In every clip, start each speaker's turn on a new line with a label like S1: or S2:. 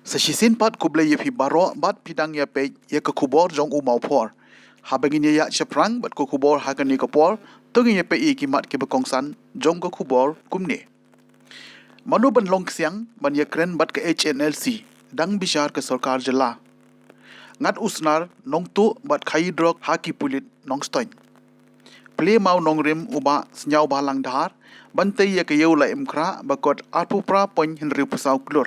S1: Sesisin pat kuble ye pi baro bat pidang ya pe ye ke khubor jong Mawphor. Habagin ye ya seprang bat ko khubor hakan ye kapor tungin ye pe i kimat ke bekongsan jong ko khubor kumne. Manu ban long siang ban ye kren bat ke HNLC dang bishar ke sarkar jylla. Ngat usnar nong tu bat khai drok haki pulit nong stoin. Ple mau nong rim uba senyau balang dahar bantai ye ke yeu la imkra bakot arpupra poin henry pusau klur.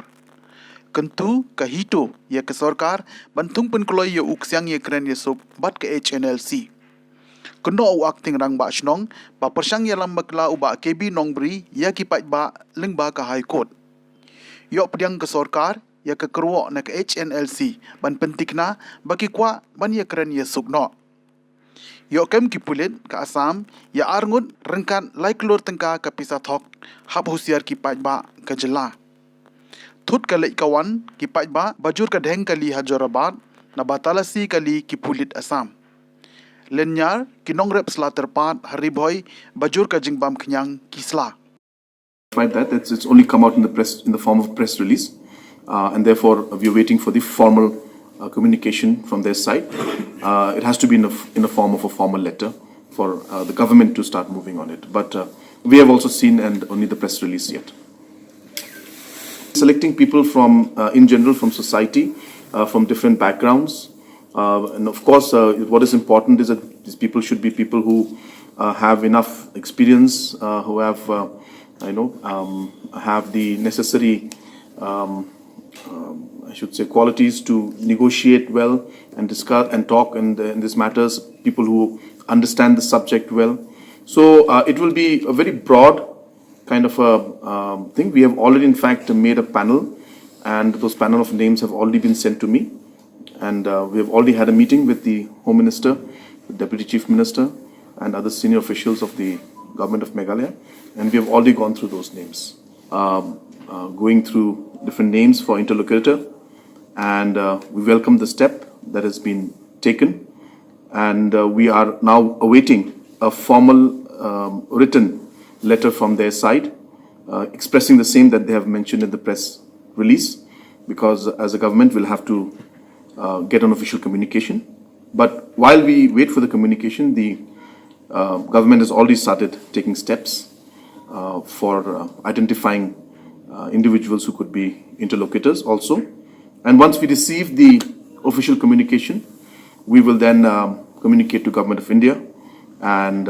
S1: Kentu kahito ye ke sarkar bantung penkloy ye uksiang ye kren ye suk bat ke HNLC. Keno u acting rang ba shnong ba persang ye lam bakla uba KB nongbri ye ki pat ba leng ba ka high court. Yo pediang ke sarkar ye ke kerwo na ke HNLC ban pentikna baki kwa ban ye kren ye suk no. Yo kem ki pulit ke Assam ya arngut rengkat lai klur tengka ke pisa thok hap husiar ki pat ba ke jylla. Thut kali kawan ki pat ba bajur ka dheng kali Hajorabat na batalasi kali ki pulit Assam. Lenyar ki nongrep slater pat hariboy bajur ka jingbam kenyang kisla.
S2: That it's only come out in the press in the form of press release, and therefore we are waiting for the formal communication from their side. It has to be in the form of a formal letter for the government to start moving on it. But we have also seen and only the press release yet. Selecting people from, in general, from society, from different backgrounds. And of course, what is important is that these people should be people who have enough experience, who have, have the necessary, I should say, qualities to negotiate well and discuss and talk in these matters, people who understand the subject well. So it will be a very broad kind of a thing. We have already, in fact, made a panel, and those panel of names have already been sent to me. And we have already had a meeting with the Home Minister, the Deputy Chief Minister, and other senior officials of the Government of Meghalaya. And we have already gone through those names, going through different names for interlocutor. And we welcome the step that has been taken. And we are now awaiting a formal written letter from their side, expressing the same that they have mentioned in the press release, because as a government we'll have to get an official communication. But while we wait for the communication, the government has already started taking steps for identifying individuals who could be interlocutors also. And once we receive the official communication, we will then communicate to Government of India, and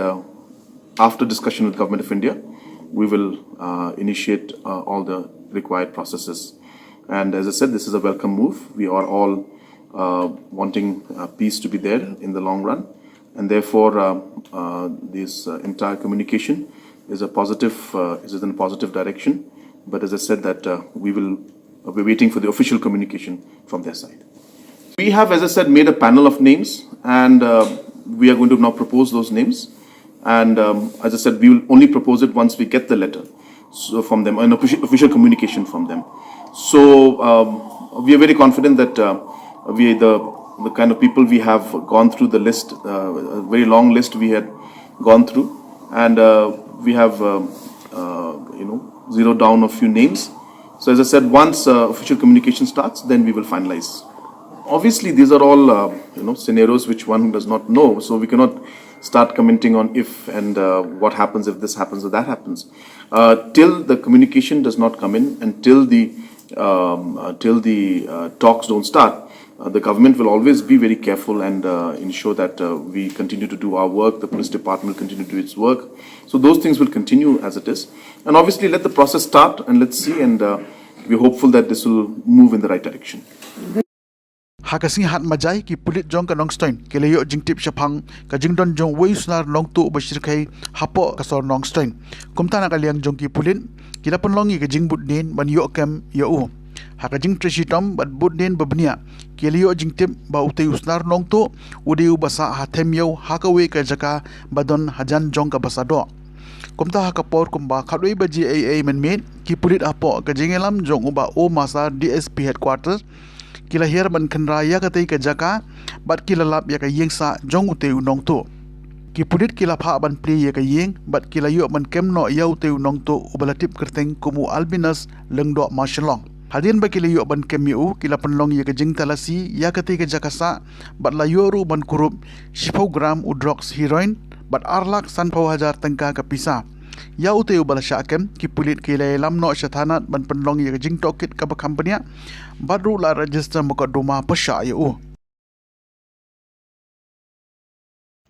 S2: after discussion with Government of India, we will initiate all the required processes. And as I said, this is a welcome move. We are all wanting peace to be there in the long run, and therefore this entire communication is a positive, is in a positive direction. But as I said, that we will be waiting for the official communication from their side. We have, as I said, made a panel of names, and we are going to now propose those names. And as I said, we will only propose it once we get the letter from them, an official communication from them. So we are very confident that the kind of people we have gone through the list, a very long list we had gone through, and we have zeroed down a few names. So as I said, once official communication starts, then we will finalize. Obviously, these are all scenarios which one does not know, so we cannot start commenting on if and what happens if this happens or that happens. Till the communication does not come in, and till the talks don't start, the government will always be very careful and ensure that we continue to do our work, the police department will continue to do its work. So those things will continue as it is. And obviously let the process start, and let's see, and we're hopeful that this will move in the right direction.
S1: Hakasing hat majai ki pulit jong ka nongstoin kelayo jingtip syapang ka jingdon jong weusnar nongtu basirkai hapo kasor nongstoin kumtana kaliang jong ki pulit kilapon longi ka jingbut nen ban yo kem yo haka jing treshitom bat bud nen babnia kelayo jingtip ba utay usnar nongtu udiu basa hatem yo haka we ka jaka badon hajan jong ka basado kumta haka por kumba khaloi ba GAA menmet ki pulit hapo ka jingelam jong uba o masa DSP headquarters kila her ban khandra ya ka tei ka jaka bat kila lap ya ka yengsa jong uteu nong to ki pulit kila pha ban play ya ka yeng bat kila yo ban kem no ya uteu nong to ubalatip kerteng kumu albinas lengdo mashalong Hadian bagi layu ban kemiu kila penlong ya ke jing talasi ya ketika jakasa bat layuru ban kurup 10 gram udrox heroin bat arlak san hajar tengka ke pisa. Ya uteu bala syakem ki pulit ki lam no syatanat ban penlong ya ke jing tokit ke company badru la register mukaduma pesya ya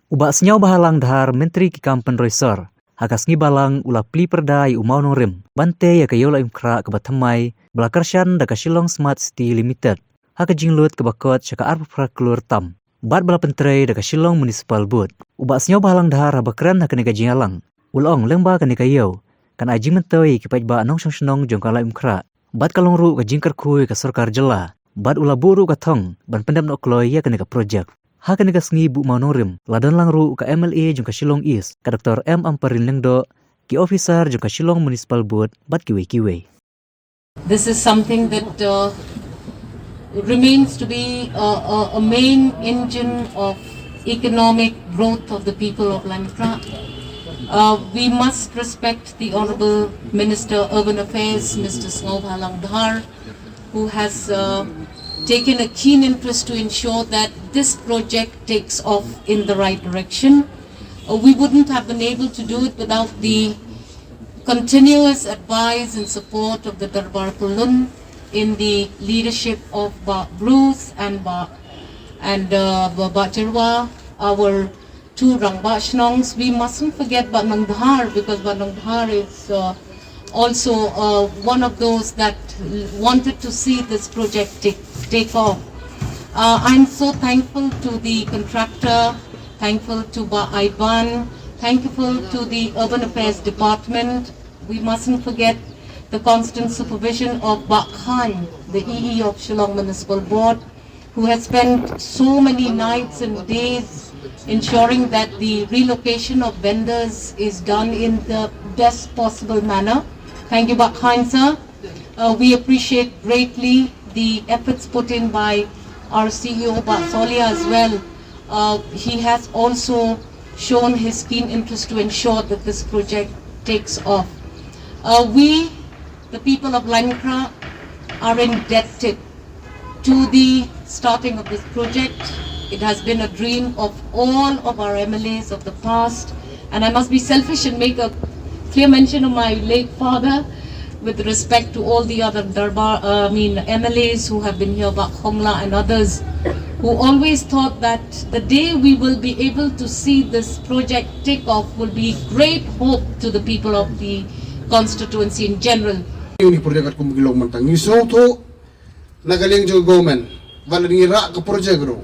S3: Ubak senyau bahalang dahar Menteri ki kampen resor. Hakas ngi balang ula pli perdai umau norim. Bante ya kayola imkra ke batamai belakarsyan da Shillong Smart City Limited. Haka jinglut ke bakot syaka arpa praklur tam. Bat bala pentrei da Shillong Municipal Board. Ubak senyau bahalang dahar habakran haka nega jingalang. Ulong lengba ka nega yau. Kan aji mentoi ki pajba nong syong jongkala imkra. Bat kalong ru ka jingkar kui ka sarkar jylla. Bat ula buru ka thong ban pendam no kloy ya ka nega projek. Haka nega sengi bu manorim ladan langru ka MLA jong ka Shillong East ka Dr. M Amparin Lengdo ki officer jong ka Shillong Municipal Board bat kiwe.
S4: This is something that remains to be a main engine of economic growth of the people of Lamkra. We must respect the Honorable Minister Urban Affairs, Mr. Snowbhalang Dhar, who has taken a keen interest to ensure that this project takes off in the right direction. We wouldn't have been able to do it without the continuous advice and support of the Darbar Pulun in the leadership of Bruce and Chirwa, our two Rangbashnongs. We mustn't forget Nang Dhar, because Nang Dhar is also one of those that wanted to see this project take off. I'm so thankful to the contractor, thankful to Iban, thankful to the Urban Affairs Department. We mustn't forget the constant supervision of Khan, the EE of Shillong Municipal Board, who has spent so many nights and days ensuring that the relocation of vendors is done in the best possible manner. Thank you, Khan sir. We appreciate greatly the efforts put in by our CEO, Solia, as well. He has also shown his keen interest to ensure that this project takes off. We, the people of Lamkra, are indebted to the starting of this project. It has been a dream of all of our MLAs of the past, and I must be selfish and make a clear mention of my late father, with respect to all the other MLAs who have been here, Khongla and others, who always thought that the day we will be able to see this project take off will be great hope to the people of the constituency in general.
S5: Ini projek aku mengilong mentang. Nisau tu nagaling jeng government, walau ngira ke projek ro.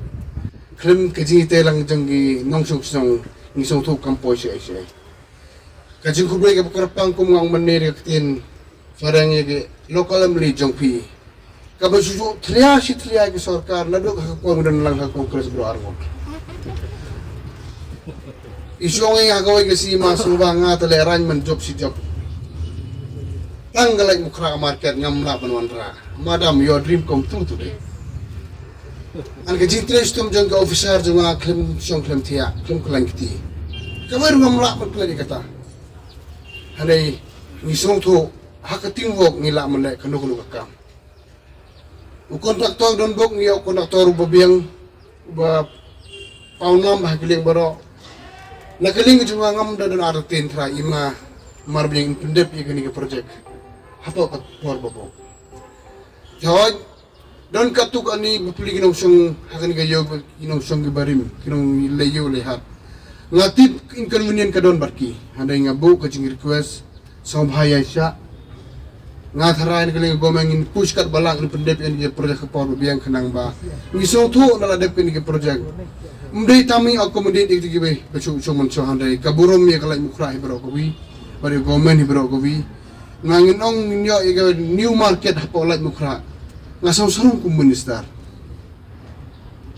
S5: Klaim kejing telang jenggi nongsong song nisau tu kampoi saya. Kajing kubur ke perkerapang kumungang meneri ketin. Farang ye local amli jongpi kabe suju thria ke sarkar nadu ka ko mudan lang ka kongres bro arngot isyong ye hagawe ke si masuba nga tele arrangement job si job tanggalai mukra market ngamla banwanra madam your dream come true today an ke jintres tum jong ka officer jong klem song klem thia klem klangti kabe ngamla ban kata hanai ni song tho hakating wok ngila malay kanu kakam. Kontraktor don bok niya kontraktor babiang ba paunam hakiling baro. Nakaling juga ngam dan artin tra ima marbing pendep ikani ke project. Hapo kat por babo. Jawad don katuk ani bapuli kinong song hakani gayo kinong song gibarim kinong layo lehat. Ngatip inconvenient ka don barki. Handay nga bu kajing request sa bahaya siya. Ngataran keling gomengin push kat balang ni pendep ini projek kepor biang kenang ba ngisong tu nala dep ini projek mdei tami accommodate ikti gibe becu cuman so handai kaburum ye kalai mukra ibro kowi bari gomen ibro kowi ngangin ong nyo iga new market hapo lai mukra ngasaw sarong kum minister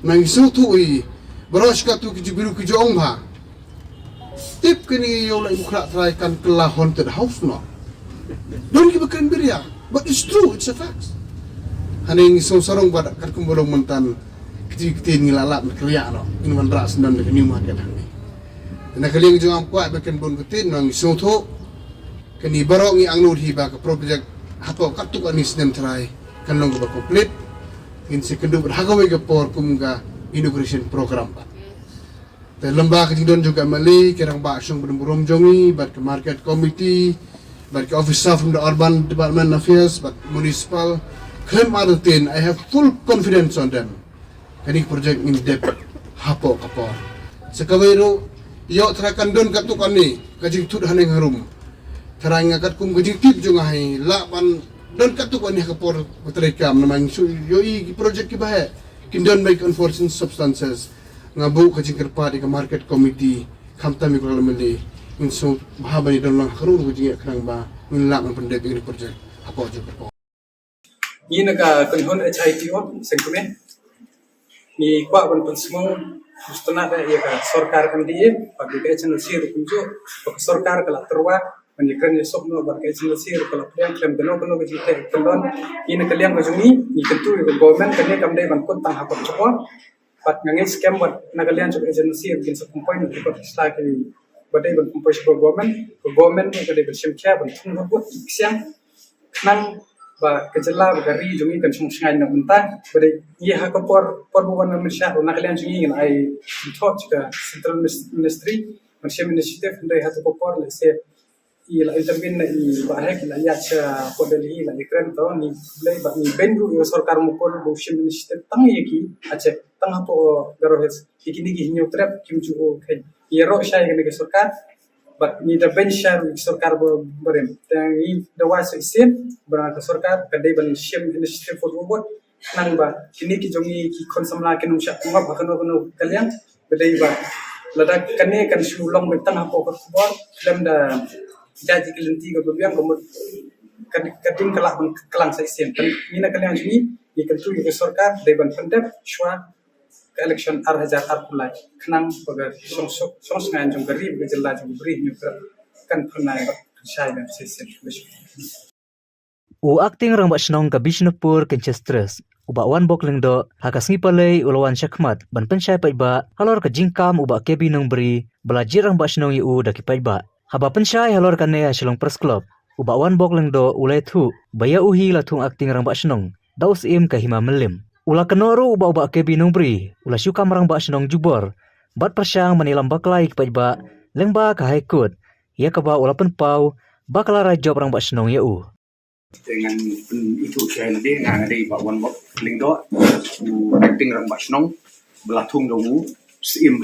S5: ngisong tu i baros ka tu kijibiru kijong ba tip kini yo lai mukra try kan kelah haunted house no. Don't give a cranberry, but it's true, it's a fact. Haning isong sarong badak kat kumbolong mentan kiti ngilalap kerja no, ini mandras dan dengan new market hangi. Dan kaling jong am kuat beken bon ketin nang isong tho kani barok ngi angnur hiba ke project hapo katuk anis nem try kan long ba complete in second berhagawai ke por kumga inauguration program pa te lembah ke don juga mali kirang ba sung berum jongi bat ke market committee bat ke officer from the urban development affairs bat municipal claim Aratin. I have full confidence on them kani project in depth hapo kapor sekawero yo terakan don katukan ni kajing tut haneng harum terang ngakat kum kajing tip jungai lapan don katukan ni kapor beterekam namang su yoi project ki bahe kin don make unfortunate substances ngabu kajing kerpa di ke market committee kamta mi kalau meli inso mahabani don lang harur kajing kerang ba ngelak pendek ini project hapo juga
S6: ni naga kanhon HITO sengkume ni kwa ban pensmo mustana da ya ka sarkar kan diye pakai channel sir kunjo pakai sarkar kala terwa menikran ya sok no pakai channel sir kala plan klaim dano kono ke jite kendon ini kalian majuni ni tentu government kan kam dai ban kon tang hakot chokon pat ngangai scam wat nagalian chok channel sir kin sa kumpoin ko sta ke badai ban kumpoin ko government ni ka dai bersim kya ban thung ko iksang nang ba kejela ba gari jungi kan chung ngai na unta bade ye ha ko por buwan na misha na kalian jungi ngan ai thot ka central ministry marshe initiative ndai ha to por le se i la intervene na i ba ha ki la ya cha podeli la ikran to ni blai ba ni bendu yo sarkar mo por bo shim initiative tang ye ki ache tang ha to garo hes ikini gi hinyo trap kim chu o khai ye ro shai ke sarkar but ni da benchar sarkar berem dan ni da was isen berang sarkar kadai ban shim initiative for what nang ba kini ki jongi ki konsamla ke nusha ma ba kano kalian kadai ba lada kane kan sulong betang apa ko bor dam da jaji kelenti ko biang ko kading kala ban kelang sa isen ni na kalian jini ni kan tu ke sarkar dai ban pendep shwa election arhajar arpulai kenang baga song ngan jong gari baga jylla jong bri ni kan pernai shai dan sesen
S3: U acting rang basnong ka Bishnupur Kenchestres uba wan bokleng do hakas ngipalei ulawan syakmat ban pensyai paitba halor ka jingkam uba kebi nong beri belajir rang basnong yu daki paitba haba pensyai halor kane hasilong press club uba wan bokleng do ulai thu baya uhi latung acting rang basnong daus im ka hima melim ula kenoru uba kebi nong beri ula syukam rang basnong jubor bat persyang manilam baklai paitba lengba ka haikut ya kaba ula penpau baklara job rang basnong yu
S7: dengan itu saya nanti ngang ada ibawan bok lingdo acting rang basnong belatung dong sim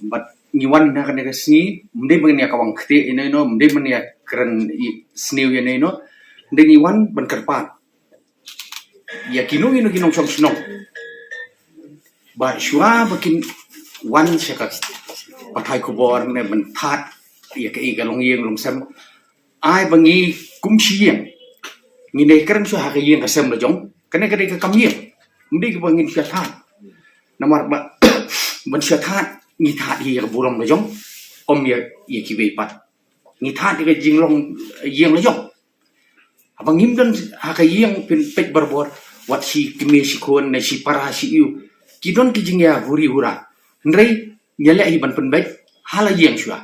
S7: but ngiwan na kan sni mende mengni akawang khte ina no mende mengni keren sniu ya no mende ngiwan ban kerpat ya kinu som snong ba shwa bakin wan shakat pathai khubor ne ban that ya ke galong yeng long sam ai bangi kumshi yang ni ne keren so ha ke yeng ka sam la jong kane ka kam yeng mende ke bangin shathat namar ba ban shathat ni that hi ka buram la jong om ya ye ki be pat ni that ke jinglong yeng la jong abang him dan ha ka yeng pin pek barbor wat si kime si kon na si para si yu kidon ki jingjia huri hura ndrei nyale hi ban pen bet hala yeng shua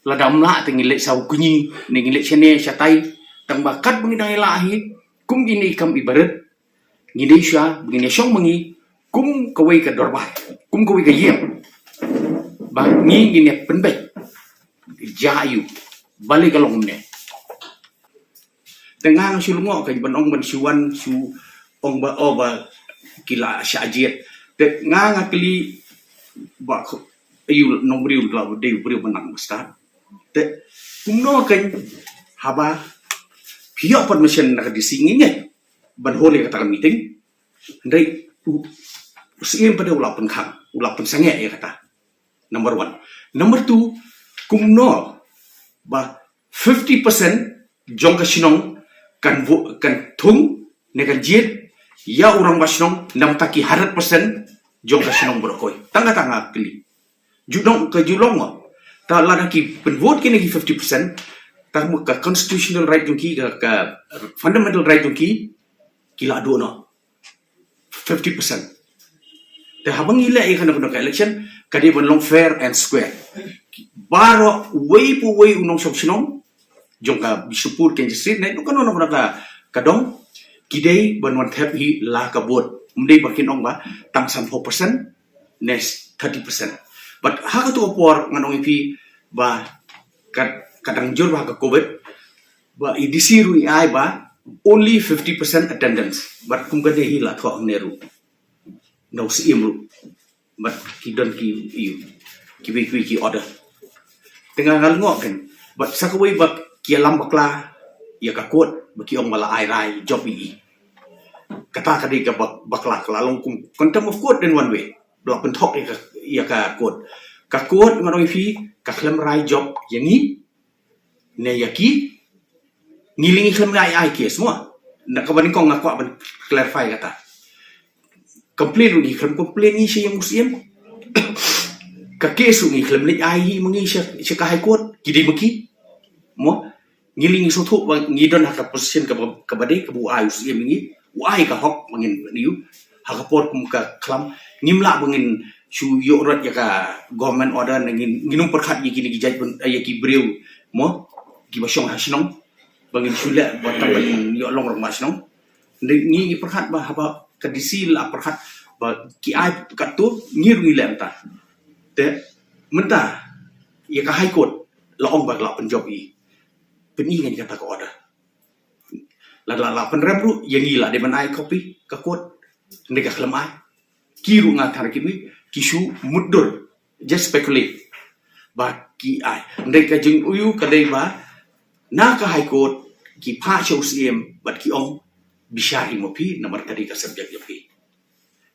S7: la dam la te ngile sau kunyi ne ngile chene chatai tang bakat bungi dang ilahi kum ini kam ibarat ngile shua bungi shong bungi kum kawai ka dorba kum kawai ka yeng ba ngi ngine pen bet jayu balik kalong ne tengah sulungo ka ban ong ban siwan su ong ba oba kila syajiet te nga kli ba ayu nombri ula de bri benang besar te kumno kan haba pio permission na di singine ban hole kata meeting ndai usim pada ula pen khang ula pen sange ya kata number 1 number 2 kumno ba 50% jong ka sinong kan thung ne kan jet ya orang basnong nam taki 100% jong ka sinong berkoi tanga kli judong ke julong ta la ki pen vote kini 50% ta ka constitutional right jong ki ka fundamental right jong ki kila do no 50% te habang ila e kana ka election kadi bon long fair and square baro way unong sob sinong jong ka bisupur ken street na no kano na ka kadong kidei banwan thep hi la kabut mdei bakin ong ba tang 4% nes 30%. But ha ka tu por nganong ipi ba kadang jur ba ka covid ba idisiru ai ba only 50% attendance but kum ka hi la thok neru no si imru but kidon ki you ki order tengah ngal ngok kan but sakawai ba ki alam bakla ya ka kot baki ong mala ai rai job i kata kadi ka bakla lalong kum contempt of court in one way blok pentok ya ka kot ngaroi fi ka klem rai job yang ni ne yaki ngilingi klem ai ke semua nak kabani kong ngakwa ban clarify kata complain ni klem complain ni siya muslim ka kesu ni klem ni ai mangi siya ka high court kidi maki mo ngilingi sotu ngidon haka position ka badai ka bu ai muslim ni wai ka hok mangin niu haka por kum ka klam ngimla bangin su yorat ya ka government order ngin nginum perkhat yi kini gijaj pun ya ki breu mo ki basyong hasnong bangin sula batang bangin yo long rong masnong ni perkhat ba haba kadisil a perkhat ba ki ai kat tu ngiru ni lam ta te menta ya ka high court la ong ba la penjob i peni ngan kata ka order la penrem ru yang gila de man ai copy ka court ndeka klam ai kiru ngatar kimi kisu mudur just speculate ba ki ai ndeka jing uyu kadai ba na ka high court ki pha show cm but ki ong bishari mo pi namar kadi ka subject yo pi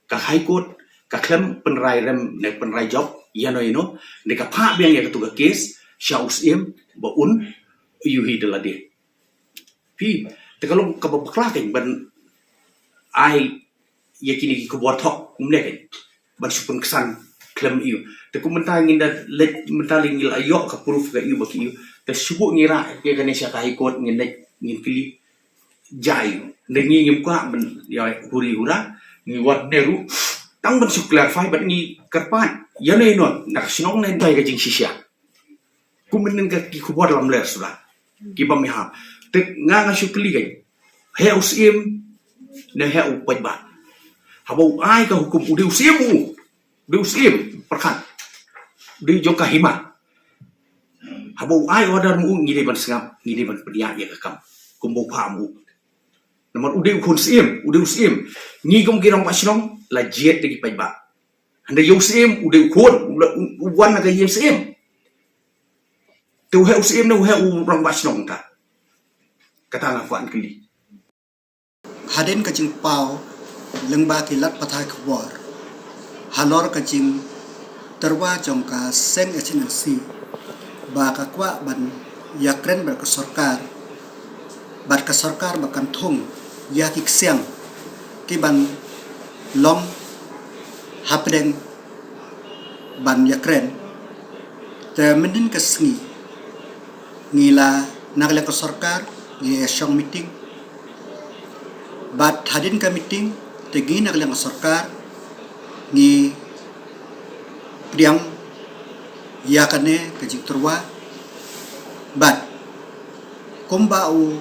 S7: ka high court ka klem penrai rem ne penrai job yano ino ndeka pha biang ya ka tu ka case show cm ba un uyu hi de la de pi te kalong ka bakla kan ban ai yakini ki khubor thok umle kan ban supun kesan klem iu te ku mentang nginda let mentaling ngil ayok ka proof ka iu baki iu te subu ngira ke ganesha ka high court ngin ngin kili jai ndengi ngim ka ban ya huri hura ngi wat neru tang ban su clarify ban ngi karpan yane no nak sinong nen tai ka jing sisia ku menen ka ki khubor lam ler sudah ki bam ha te nga su kli kai he usim ne he upaj ba habau ai ka hukum udah usim perkat di joka hima habau ai order mu ngide ban sengap ngide ban pedia ya kam kumbo pamu nomor udah usim ngi gom girong pasnong la jet de paj ba hande usim udah khon wan na ga usim tu he usim no he urang pasnong ta kata la kwan kli
S8: haden kacing pau lengba kilat patai khubor halor kacing terwa jongka seng HNC ba ka kwa ban yakren ber ka sarkar bat ka sarkar bakan thung ya ki ksiang ki ban long hapdeng ban yakren te mendin ka sngi ngila nagle ka sarkar ye shong meeting bat hadin ka meeting tegi naglang sarkar ni priang yakane kajik turwa bat komba u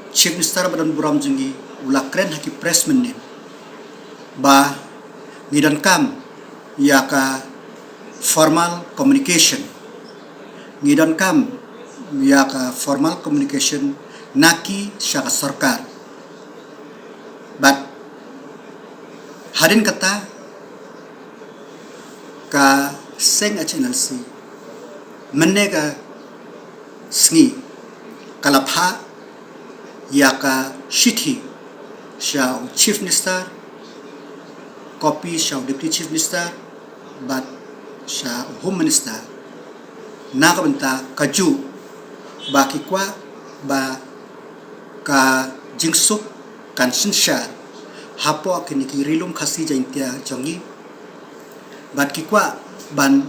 S8: chief minister badan buram jungi ulakren haki press menin ba ngidan kam yaka formal communication ngidan kam yaka formal communication naki syaka sarkar bat harin kata ka seng HNLC menega sngi kalapha ya ka shithi shau chief minister copy shau deputy chief minister but shau home minister na ka benta kaju baki kwa ba ka jingsuk kan sinsha hapo kini ki rilum khasi jaintia jongi bat ki kwa ban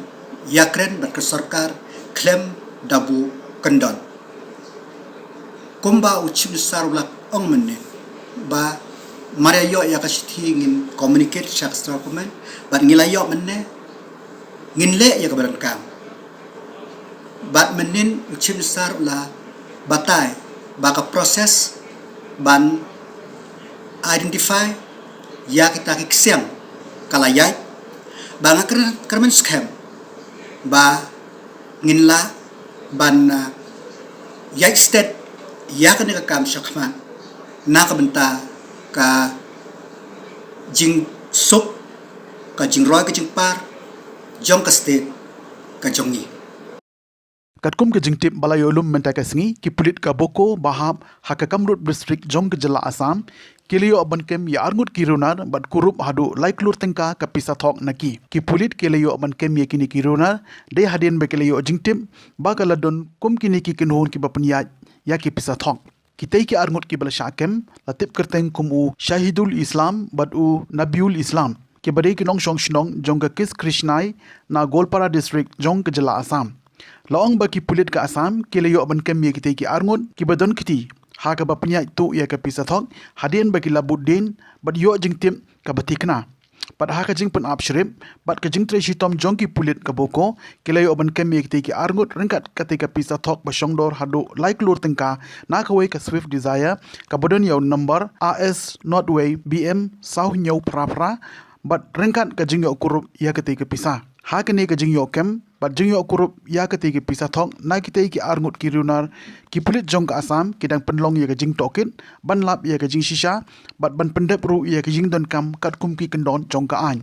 S8: yakren bat ke sarkar claim dabu kendon kumba uchi besar ulak ong menne ba marayo ya kasithi ngin communicate shak document bat ngilayo menne nginle ya kabaran kam bat menin uchi besar ula batai baka proses ban identify ya kita kiksiang kalayai banga kermen scam ba nginla ban yai state ya kan ka kam shakman na ka benta ka jing sok ka jing roi ka jing par jong ka state ka jongi
S1: Katkum ke jingtip balayolum mentaka singi ki pulit ka boko bahab haka kamrut district jong ke jylla Assam keleyo aban kem ya arngut kirunar bat kurup hadu laiklur tengka ka pisa thok naki ki pulit keleyo aban kem ya kini kirunar de hadien be keleyo jingtip ba kaladon kum kini ki kinhon ki bapnya ya ki pisa thok kitei ki arngut ki bala shakem latip kerteng kum u Shahidul Islam bat u Nabiul Islam ke badai ki nong shong shnong jong ka kis Krishnai na Golpara district jong ke jylla Assam Laong baki pulit ka Assam keleyo aban kem ye kitei ki arngut ki badon kiti ha ka bapnya tu ya ka pisa thok hadien baki labuddin bat yo jingtim ka batikna pat ha ka jing pen ap shrip bat ka jing tre shitom jong ki pulit ka boko keleyo aban kem ye kitei ki arngut rengkat kate ka pisa thok ba shongdor hadu like lur tengka na ka wei ka Swift Desire ka badon yo number AS Notway BM South Nyau Prapra bat rengkat ka jing yo kurup ya kitei ka pisa ha ka ne ka jing yo kem bat jing yo kurup ya ka tegi pisa thok na kitei ki arngut ki runar ki pulit jong ka Assam kidang penlong ya ka jing tokit ban lap ya ka jing shisha bat ban pendep ru ya ka jing don kam kat kum ki kendon jong ka an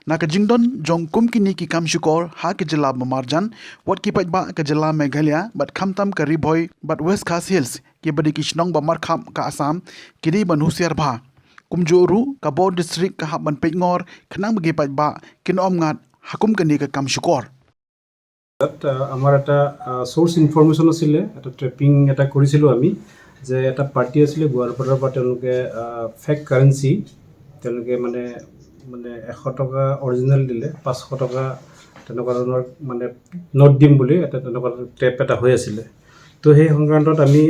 S1: na ka jing don jong kum ki ni ki kam shukor ha ki jylla Mamarjan wat ki paj ba ka jylla Meghalaya bat khamtam ka riboy bat West Khas Hills ki badi ki shnong ba markham ka Assam kidi ban husiar bha kumjoru ka Bo district ka ban pengor khnang bagi paj ba kinom ngat hakum kani ka kam shukor
S9: আমার এটা source information আছিলে এটা ট্ৰেপিং এটা কৰিছিলোঁ আমি যে এটা পাৰ্টি আছিলে গোৱালপাৰাৰ পৰা তেওঁলোকে ফেক কাৰেঞ্চি তেওঁলোকে মানে 100 টকা অৰিজিনেল দিলে 500 টকা তেনেকুৱা ধৰণৰ মানে নোট দিম বুলি এটা তেনেকুৱা ট্ৰেপ এটা হৈ আছিলে তো সেই সংক্ৰান্তত আমি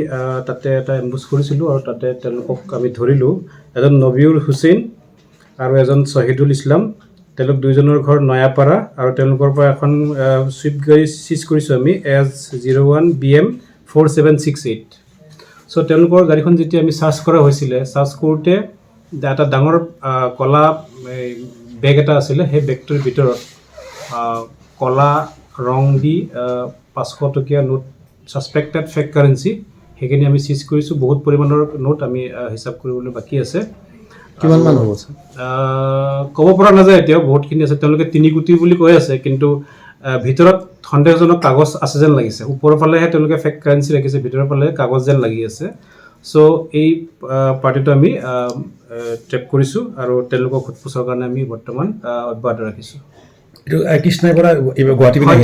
S9: তাতে এটা এম্বুছ কৰিছিলোঁ আৰু তাতে তেওঁলোকক আমি ধৰিলোঁ এজন নবিউল হুছেইন আৰু এজন শহীদুল ইছলাম তেওঁলোক দুইজনৰ ঘৰ নয়াপাৰা আৰু তেওঁলোকৰ পৰা এখন সুইফট গাড়ী সিজ কৰিছোঁ আমি S01 BM 4768 সো তেওঁলোকৰ গাড়ীখন যেতিয়া আমি সাৰ্চ কৰা হৈছিলে সাৰ্চ কৰোঁতে এটা ডাঙৰ কলা বেগ এটা আছিলে সেই বেগটোৰ ভিতৰত কলা ৰং দি 500 টকীয়া নোট সাসপেক্টেড ফেক কাৰেঞ্চি সেইখিনি আমি সিজ কৰিছোঁ বহুত পৰিমাণৰ নোট আমি হিচাপ কৰিবলৈ বাকি আছে কিমান মান হ'ব ক'ব পৰা নাযায় এতিয়া বহুতখিনি আছে তেওঁলোকে 3 কোটি বুলি কৈ আছে কিন্তু ভিতৰত সন্দেহজনক কাগজ আছে যেন লাগিছে ওপৰৰ ফালেহে তেওঁলোকে ফেক কাৰেঞ্চি ৰাখিছে ভিতৰৰ ফালে কাগজ যেন লাগি আছে সো এই পাৰ্টিটো আমি ট্ৰেপ কৰিছোঁ আৰু তেওঁলোকক খুদপুছৰ কাৰণে আমি বৰ্তমান অব্যাহত ৰাখিছোঁ এটো কৃষ্ণাই পৰা গুৱাহাটী পিনে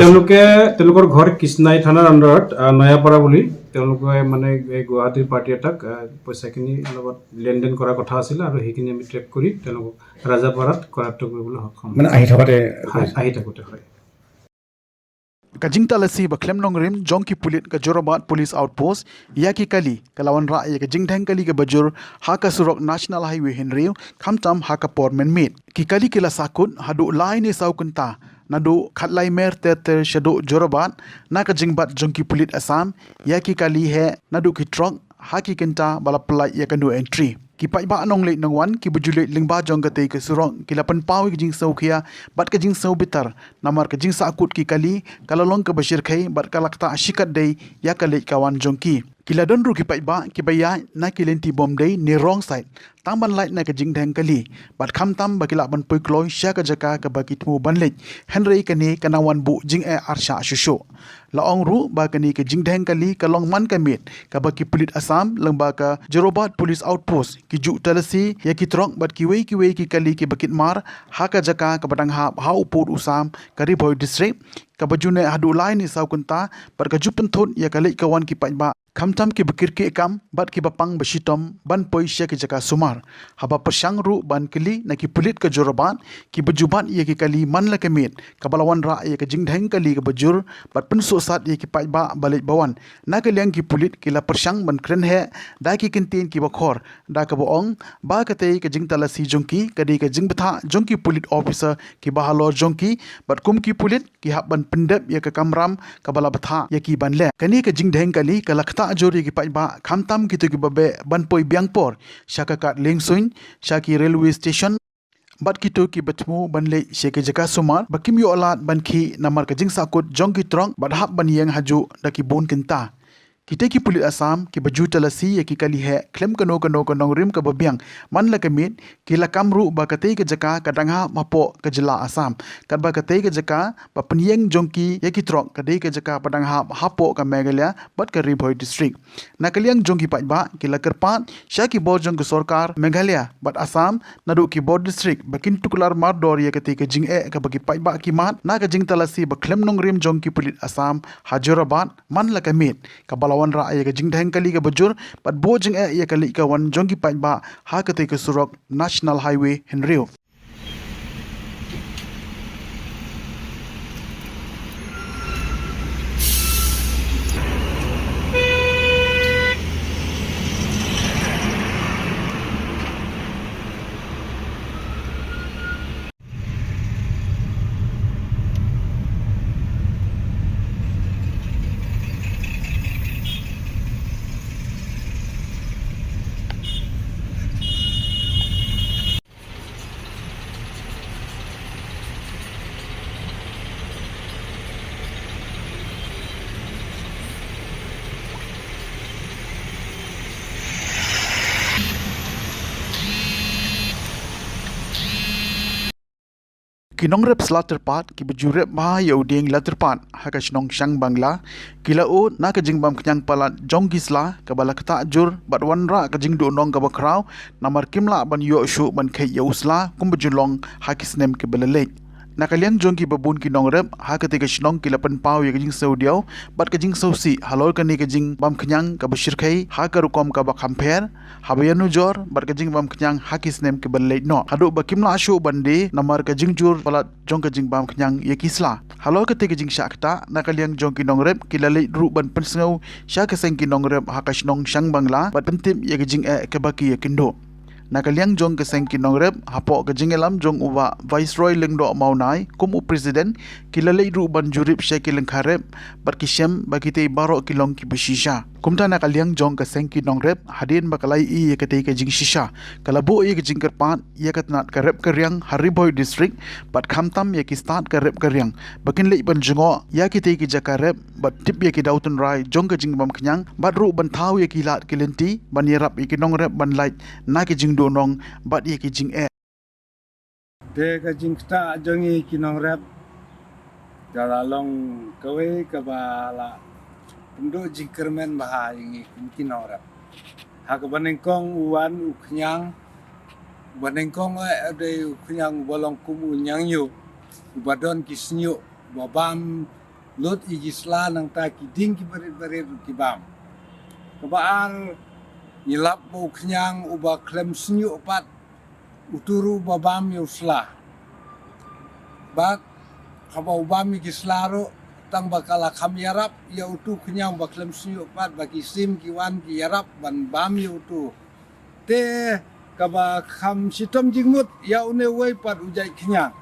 S9: তেওঁলোকৰ ঘৰ কৃষ্ণাই থানাৰ আণ্ডাৰত নয়াপাৰা বুলি তেওঁলোকে মানে এই গুৱাহাটীৰ পাৰ্টি এটাক পইচাখিনি লগত লেনদেন কৰাৰ কথা আছিল আৰু সেইখিনি আমি ট্ৰেক কৰি তেওঁলোকক ৰাজাপাৰাত কৰায়ত্ব কৰিবলৈ সক্ষম মানে আহি থাকোঁতে হয়
S1: Kajing talasi ba klem nong rim jong ki pulit ka Jorabat police outpost ya ki kali kalawan ra ya ka jingthang kali ka bajur ha ka surok national highway henriu khamtam ha ka por men mit ki kali kila sakut hadu line e saukunta nadu khatlai mer ter shadu Jorabat na ka jingbat jong ki pulit Assam ya ki kali he nadu ki truck ha ki kenta bala plai ya ka no entry ki pai ba nong le nong wan ki bujule lingba jong ka te ka surong ki lapan pawi ki jing sau khia bat ka jing sau bitar namar ka jing sakut ki kali kalalong ka bashir khai bat ka lakta ashikat dei ya ka le kawan jong ki kila don ru ki pai ba ki baya na ki lenti bom dei ni wrong side tamban light na ka jing dhang kali bat kham tam ba ki la ban poi kloi sha ka jaka ka ba ki tmu ban le henry ka ne kanawan bu jing e arsha shusho laong ru ba ka ni ka jing dhang kali ka long man ka mit ka ba ki pulit Assam lang ba ka Jorabat police outpost ki ju talasi ya ki trong bat ki wei ki kali ki bakit mar ha ka jaka ka badang ha ha upur usam kari boy district ka bajune hadu line ni sau kunta par ka jupen thon ya ka le kawan ki pai ba khamtam ki bakir ki kam bat ki bapang basitom ban poi sha ki jaka sumar haba persang ru ban kili na ki pulit ka Jorabat ki bajuban ya ki kali man la kemit ka balawan ra ya ka jingdheng kali ka bajur bat penso sat ya ki pai ba balik bawan na ka liang ki pulit ki la persang ban kren he da ki kintin ki bakhor da ka boong ba ka te ka jingtala si jongki ka di ka jingbtha jongki pulit officer ki bahalo jongki bat kum ki pulit ki hab ban pendep ya ka kamram ka bala batha ya ki ban le kani ka jingdheng kali ka lakta tak jori ki ba khamtam ki tu ki babe ban poi biangpor syaka kat lengsuin syaki railway station bat kito ki betmu ban le syeke jaka sumar bakim yo alat ban ki namar ka jing sakut jong ki trong bat hap ban yang haju daki bon kenta kita ki pulit Assam ki baju talasi ya ki kali he klem kano rim ka babiang man la kamit ki la kamru ba katei ke jaka kadangha mapo ke jylla Assam kat ba katei ke jaka ba penyeng jongki ya ki trok kadei ke jaka padangha hapo ka megalia bat ka ribhoi district na kaliang jongki ba ki la kerpat sya ki bor jong ke sarkar Meghalaya bat Assam nadu ki bor district bakin tukular mar dor ya katei ke jing ka bagi ba ki mat na ka jing talasi ba klem rim jongki pulit Assam Hajurabat man la kamit ka lawan ra ya jing dhang kali ka bajur pat bo jing ya kali ka wan jong ki ba ha ka te ka surok national highway henrio kinong rep slaterpat ki bejurep ma ya uding laterpat hakash nong syang bangla kila o na ka jing bam knyang palat jong gisla ka bala kata jur bat wan ra ka jing do nong ka bakraw namar kimla ban yo shu ban khay ya usla kum bejulong hakisnem ke belalek nakaliang jong ki babun ki nong rep ha ka te ka shnong ki lapan paw ya ka jing saudiaw bat ka jing sausi halor ka ni ka jing bam knyang ka bashir khai ha ka rukom ka ba khamper habayanu jor bat ka jing bam knyang hakisnem ke belalek no hadu ba kimla shu bande namar ka jing jur palat jong ka jing bam knyang ya kisla halor ka te ka jing syakta nakaliang jong ki nong rep ki lalai ru ban pensngau sya ka seng ki nong rep ha ka shnong syang bangla bat pentim ya ka jing ka baki ya kindo nakaliang jong ke seng kinong rep hapo ke jingelam jong uwa viceroy lengdo maunai kum u president kilalai ru ban jurip syaki lengkharep barkisem bakite baro kilong ki beshisha kumta nakaliang jong ke seng kinong rep hadin bakalai i yakate ke jing shisha kalabu i ke jingker pat yakatnat ke rep keryang hariboy district bat khamtam yaki start ke rep keryang bakin lei ban jongo yakite ki jakarep bat tip yaki dautun rai jong ke jing bam knyang bat ru ban thau yaki lat kilenti ban yerap i kinong rep ban lait na ke jing nong bat ye ki jing
S10: de ka jing ta jongi kinong rap jala long kawe ka bala pundo jingkermen baha ingi kinong rap ha ka banengkong uwan uknyang banengkong ade uknyang bolong kum unyang yu ubadon kisnyu babam lot igisla nang ta kiding ki barit ki bam kabaan ilap mo knyang uba klem snyu pat uturu babam yusla bat kaba ubami kislaro tang bakala kham yarap ya utu knyang ba klem snyu pat baki sim kiwan ki yarap ban bam yutu te kaba kham sitom jingmut ya une wei pat ujai knyang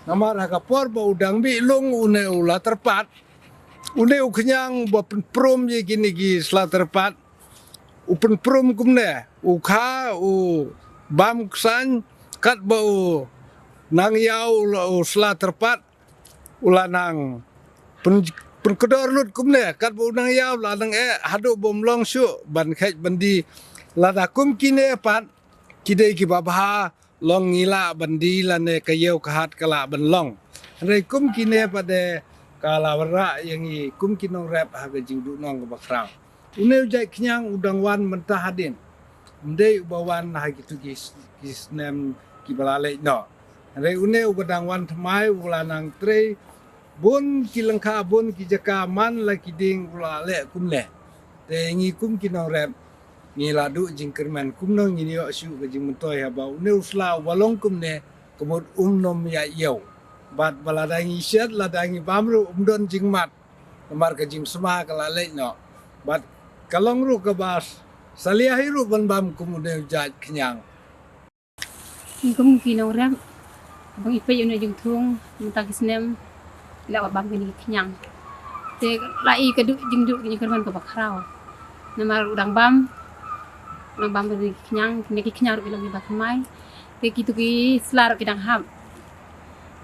S10: namar ha kapor ba udang bi lung une ula terpat une uknyang ba prom ye gini gi sla terpat upen prom kumne ukha u bam ksan kat ba u nang yau u sla terpat ulanang pen kedor lut kumne kat ba nang yau la nang hadu bom long shu ban khet bandi lada kum kine pat kidei ki babha long ngila bandi lane kayeu kahat kala ban long re kum kine pade kala wara yang i kum kinong rap ha ga jingdu nong ba krang une jai knyang udang wan mentah hadin mde ubawan ha gitu kis nem ki balale no re une ubadang wan thmai ulanang tre bon ki lengkha bon ki jaka man la ki ding ulale kumle te ngi kum kinong rap ngi ladu jingkerman kum nong ngi yo shu ga jing mentoy ha ba une usla walong kumne kemud nom ya yau bat baladangi syat ladangi bamru umdon jingmat kamar ka jing sma kala le no bat kalong ru ke bas salia hiru ban bam kemudian jat kenyang
S11: kum kinong ram bang ipe yun jung thung mutak snem la bam kini kenyang te lai ka du jing du ni kerman ka bakrao Namar udang bam beri kenyang bilang di bakamai. Te kitu ki selar kidang ham.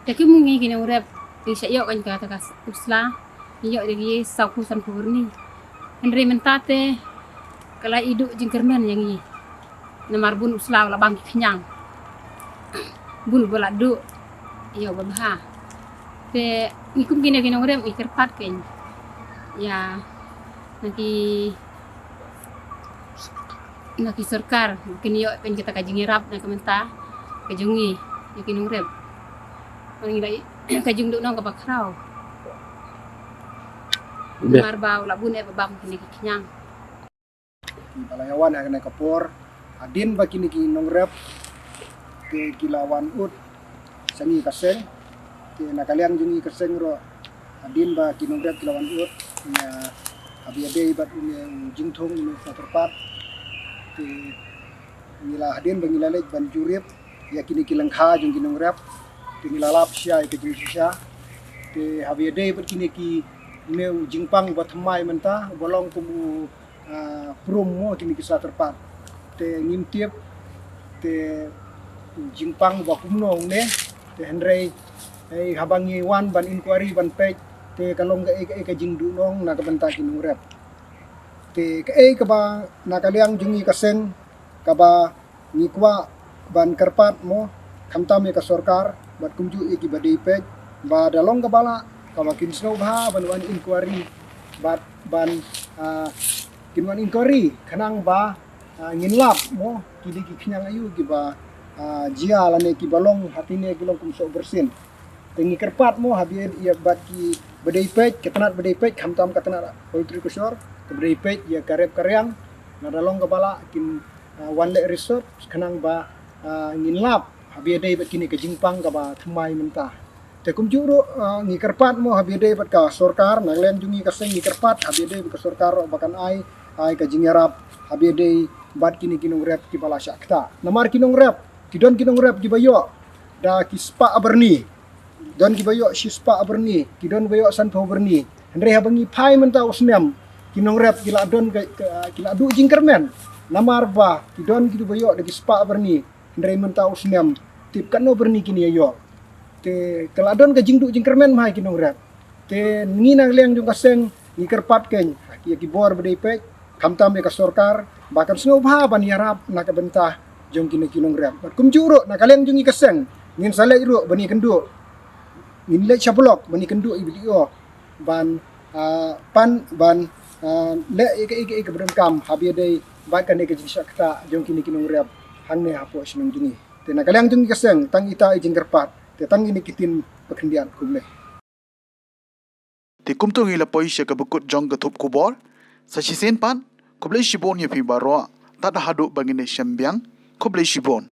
S11: Te ki mungi kini urep di syayok kan kata kas usla. Iyo di saukusan kuburni. Henry mentate kalau hidup jengkermen yang ini. Namar bun usla la bang kenyang. Bun bola du. Iyo babha. Te ikum kini urep ikerpat ken. Ya naki sarkar kini yo pen kita kajingirap na kamenta kajungi yakin urep paling dai kajung duk nong kabakrau marba ula bune babam kini kinyang
S12: balayawan hakana kapor adin ba kini ki nongrep ke kilawan ut sangi kaseng ke nakalian jungi kaseng ro adin ba kini nongrep kilawan ut nya abiade bat une jingthong une faterpat te ngila hadin bangilalej ban jurip yakini kilangkha jung kinong rap te ngilalap sia ke jing sia te abiade bat kini ki neu jingpang bat mai menta bolong kumu prum mo kini kisah terpat te ngimtiep te jingpang ba kumno ne te henrei ai habangi wan ban inquiry ban page te kalong ke jingdu nong na kabenta kinung rep te ke ba nakaliang jungi kaseng kaba ngikwa ban kerpat mo kamtam ka sarkar bat kumju ki badai pej ba dalong kabala kaba kinsno bha ban wan inquiry bat ban kinwan inquiry kanang ba nginlap mo kidi ki knyang ayu ki ba jia lane ki balong hatine kilong kumso bersin tengi kerpat mo habien ia bat ki badai pej ketanat badai pej kamtam katanat poultry kusor ke badai pej ia karep karyang na dalong kabala kin one lek reserve kanang ba nginlap habiade bat kini ke jingpang ka ba thmai menta te kumjuro ngi kerpat mo habiade bat ka sarkar naglen jungi kaseng ngi kerpat habiade ka sarkar bakan ai ka jingarap habiade bat kini kinong rep ki bala syakta namar kinong rep kidon kinong rep ki bayo da kispa aberni don ki bayo shispa aberni kidon bayo san pho berni andre habangi phai menta usnem kinong rep kila don kila du jingkermen namar ba kidon kidu bayo de kispa aberni andre menta usnem tip kano berni kini ayo te keladon ka jingdu jingkermen mai kinong rep te ngina leng jung kaseng ni kerpat ken ki bor bedai pek kamtam ka sarkar bahkan snow bha ban yarap na ka bentah jong kini kinong rep bat kumjuro na kaleng jungi kaseng ngin salek ru bani kendu ngin lek chablok bani kendu ibio ban pan ban le ke bedem kam habiade bat kan ke jisakta jong kini kinong rep hangne hapo sinong jungi te na kaleng jungi kaseng tang ita jing kerpat te tang ini kitin pekendian kumle
S1: Ti kumtung ila poisha ka bukut jong ka thup khubor sa chisen pan kublai shibon ye pi baro ta da hadu bangine shambyang kublai shibon